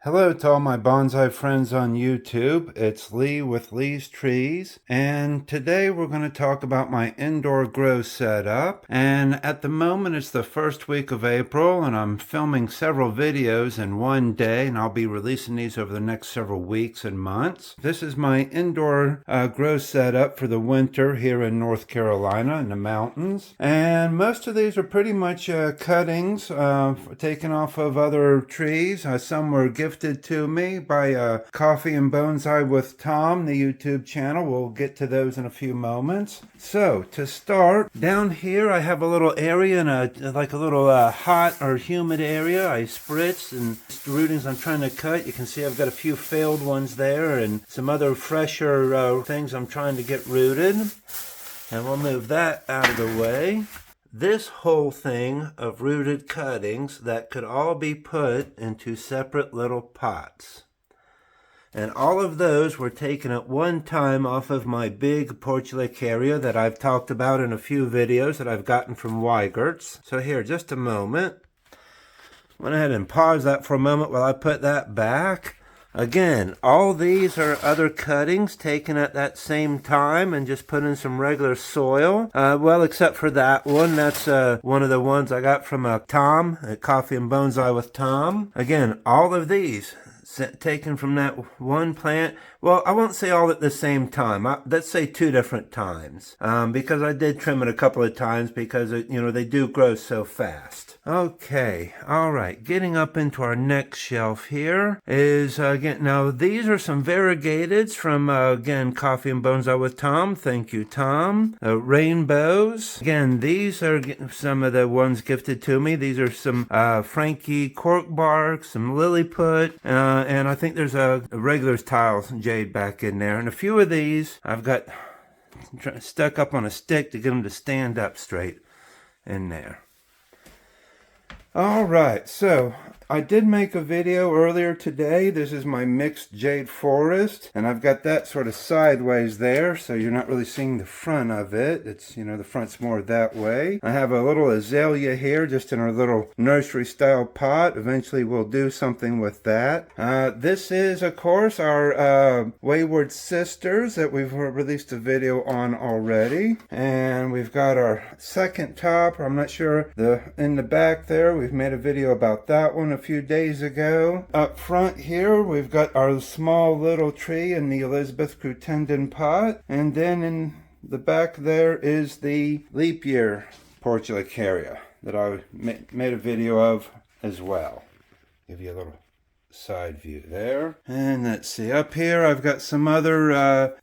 Hello to all my bonsai friends on YouTube. It's Lee with Lee's Trees, and today we're going to talk about my indoor grow setup. And at the moment it's the first week of April, and I'm filming several videos in one day, and I'll be releasing these over the next several weeks and months. This is my indoor grow setup for the winter here in North Carolina in the mountains. And most of these are pretty much cuttings taken off of other trees. Some were gifted to me by Coffee and Bonsai with Tom, the YouTube channel. We'll get to those in a few moments. So to start, down here I have a little area and like a little hot or humid area. I spritz and the rootings I'm trying to cut. You can see I've got a few failed ones there and some other fresher things I'm trying to get rooted. And we'll move that out of the way. This whole thing of rooted cuttings that could all be put into separate little pots. And all of those were taken at one time off of my big Portulacaria that I've talked about in a few videos that I've gotten from Weigert's. So here, just a moment. Went ahead and pause that for a moment while I put that back. Again, all these are other cuttings taken at that same time and just put in some regular soil. Well, except for that one. That's one of the ones I got from Tom at Coffee and Bonsai with Tom. Again, all of these taken from that one plant. Well, I won't say all at the same time. Let's say two different times. Because I did trim it a couple of times because, they do grow so fast. Okay, all right. Getting up into our next shelf here is, again, now these are some variegateds from, again, Coffee and Bonsai with Tom. Thank you, Tom. Rainbows. Again, these are some of the ones gifted to me. These are some Frankie cork bark, some Lilliput, and I think there's a regular tile jade back in there. And a few of these I've got stuck up on a stick to get them to stand up straight in there. All right, so I did make a video earlier today. This is my mixed jade forest, and I've got that sort of sideways there, so you're not really seeing the front of it. It's, the front's more that way. I have a little azalea here, just in our little nursery style pot. Eventually we'll do something with that. This is, of course, our Wayward Sisters that we've released a video on already. And we've got our second top, I'm not sure, in the back there. We've made a video about that one a few days ago. Up front here, we've got our small little tree in the Elizabeth Crutendon pot. And then in the back there is the leap year Portulacaria that I made a video of as well. Give you a little side view there. And let's see, up here I've got some other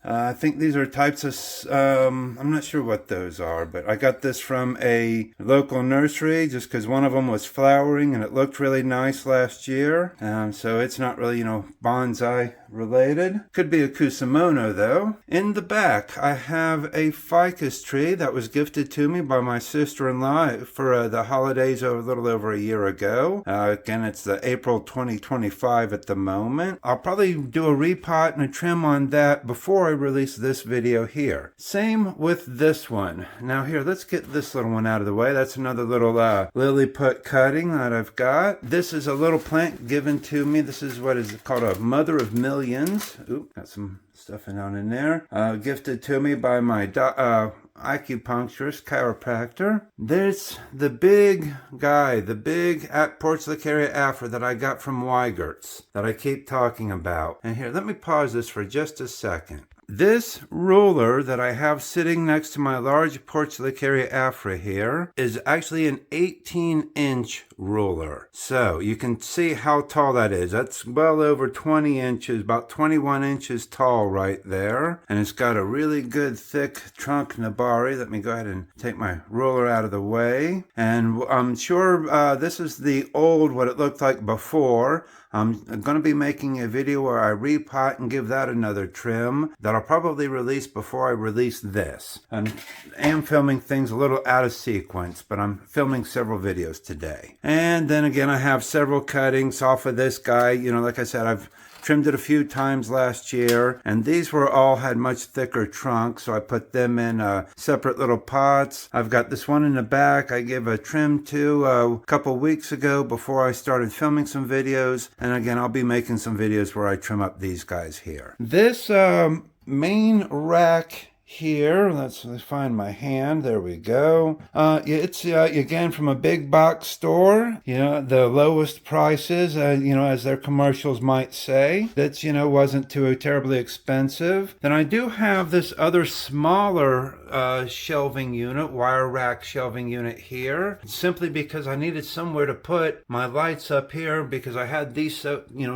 I think these are types of I'm not sure what those are, but I got this from a local nursery just because one of them was flowering and it looked really nice last year. So it's not really bonsai related. Could be a Cusimano though. In the back I have a ficus tree that was gifted to me by my sister-in-law for the holidays a little over a year ago. Again, it's the April 2025 at the moment. I'll probably do a repot and a trim on that before I release this video here. Same with this one. Now here, let's get this little one out of the way. That's another little Lilliput cutting that I've got. This is a little plant given to me. This is what is called a Mother of Millions. Oop, got some stuff down in there. Gifted to me by my acupuncturist, chiropractor. There's the big guy, the big Portulacaria afra that I got from Weigert's that I keep talking about. And here, let me pause this for just a second. This ruler that I have sitting next to my large Portulacaria afra here is actually an 18-inch ruler. So you can see how tall that is. That's well over 20 inches, about 21 inches tall right there. And it's got a really good thick trunk nabari. Let me go ahead and take my ruler out of the way. And I'm sure this is the old, what it looked like before. I'm going to be making a video where I repot and give that another trim that I'll probably release before I release this. I am filming things a little out of sequence, but I'm filming several videos today. And then again, I have several cuttings off of this guy. Like I said, I've trimmed it a few times last year, and these were all had much thicker trunks, so I put them in separate little pots. I've got this one in the back I gave a trim to a couple weeks ago before I started filming some videos, and again I'll be making some videos where I trim up these guys here. This main rack here, let's find my hand, there we go. It's again from a big box store, the lowest prices, as their commercials might say. That's, wasn't too terribly expensive. Then I do have this other smaller shelving unit, wire rack shelving unit here, simply because I needed somewhere to put my lights up here because I had these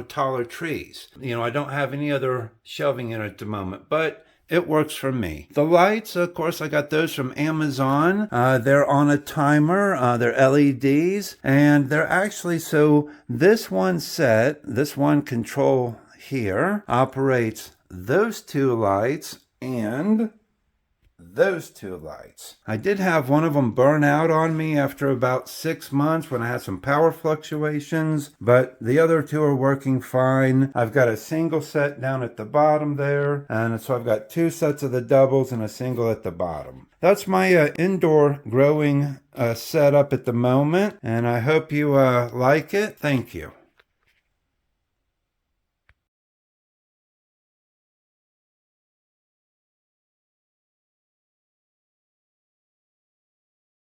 taller trees. I don't have any other shelving unit at the moment, but it works for me. The lights, of course, I got those from Amazon. They're on a timer. They're LEDs. And they're actually, so this one control here operates those two lights and those two lights. I did have one of them burn out on me after about 6 months when I had some power fluctuations, but the other two are working fine. I've got a single set down at the bottom there, and so I've got 2 sets of the doubles and a single at the bottom. That's my indoor growing setup at the moment, and I hope you like it. Thank you.